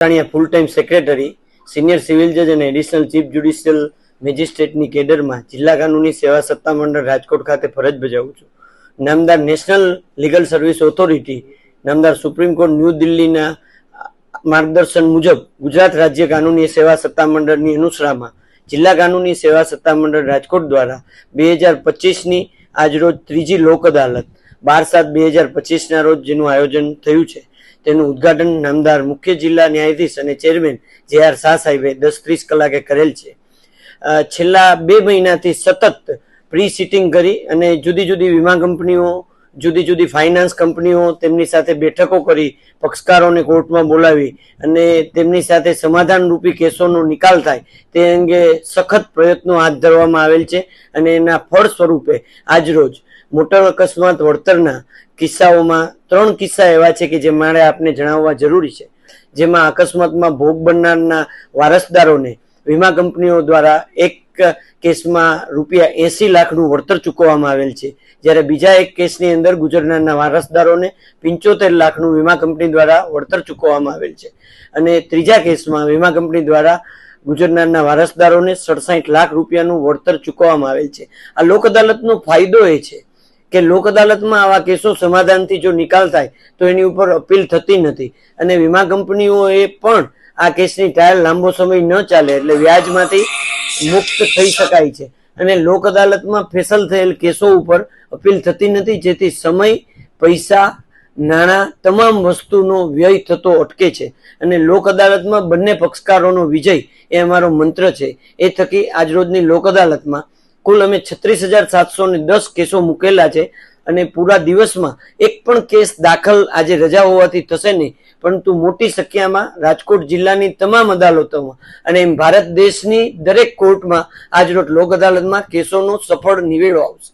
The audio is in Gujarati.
Full time secretary, senior civil જજ અને એડિશનલ ચીફ જ્યુડિશિયલ મેજિસ્ટ્રેટની કેડરમાં જિલ્લા કાનૂની સેવા સત્તામંડળ રાજકોટ ખાતે ફરજ બજાવું છું. નામદાર નેશનલ લીગલ સર્વિસ ઓથોરિટી, નામદાર સુપ્રીમ કોર્ટ ન્યૂ દિલ્હીના માર્ગદર્શન મુજબ ગુજરાત રાજ્ય કાનૂની સેવા સત્તામંડળની અનુસરામાં જિલ્લા કાનૂની સેવા સત્તામંડળ રાજકોટ દ્વારા 2025ની આજરોજ ત્રીજી લોક અદાલત 12/7/2025ના રોજ જેનું આયોજન થયું છે તેનું ઉદ્ઘાટન નામદાર મુખ્ય જિલ્લા ન્યાયાધીશ અને ચેરમેન જે.આર. શાહ સાહેબે 10:30 કલાકે કરેલ છે. છેલ્લા 2 મહિનાથી સતત પ્રી સિટિંગ કરી અને જુદી જુદી વીમા કંપનીઓ, જુદી જુદી ફાઇનાન્સ કંપનીઓ તેમની સાથે બેઠકો કરી, પક્ષકારોને કોર્ટમાં બોલાવી અને તેમની સાથે સમાધાન રૂપી કેસોનો નિકાલ થાય તે અંગે સખત પ્રયત્નો હાથ ધરવામાં આવેલ છે અને એના ફળ સ્વરૂપે આજરોજ મોટર અકસ્માત વળતરના કિસ્સાઓમાં 3 કિસ્સા એવા છે કે જે મારે આપને જણાવવા જરૂરી છે, જેમાં અકસ્માતમાં ભોગ બનનારના વારસદારોને વીમા કંપનીઓ દ્વારા એક કેસમાં ₹80 લાખનું વળતર ચૂકવવામાં આવેલ છે, જ્યારે બીજા એક કેસની અંદર ગુજરનારના વારસદારોને 75 લાખનું વીમા કંપની દ્વારા વળતર ચૂકવવામાં આવેલ છે અને ત્રીજા કેસમાં વીમા કંપની દ્વારા ગુજરનારના વારસદારોને 67 લાખ રૂપિયાનું વળતર ચૂકવવામાં આવેલ છે. આ લોક અદાલતનો ફાયદો એ છે કે લોક અદાલતમાં આવા કેસો સમાધાનથી જો નિકાલ થાય તો એની ઉપર અપીલ થતી નથી અને વીમા કંપનીઓએ પણ આ કેસની ટ્રાયલ લાંબો સમય ન ચાલે એટલે વ્યાજમાંથી મુક્ત થઈ શકાય છે અને લોક અદાલતમાં ફેસલ થયેલ કેસો ઉપર અપીલ થતી નથી, જેથી સમય, પૈસા, નાણાં તમામ વસ્તુનો વ્યય થતો અટકે છે અને લોક અદાલતમાં બંને પક્ષકારોનો વિજય એ અમારો મંત્ર છે. એ થકી આજરોજની લોક અદાલતમાં કુલ અમે 36,710 કેસો મૂકેલા છે અને પૂરા દિવસમાં એક પણ કેસ દાખલ આજે રજા હોવાથી થશે નહીં, પરંતુ મોટી સંખ્યામાં રાજકોટ જિલ્લાની તમામ અદાલતોમાં અને ભારત દેશની દરેક કોર્ટમાં આજરોજ લોક અદાલતમાં કેસોનો સફળ નિવેડો આવશે.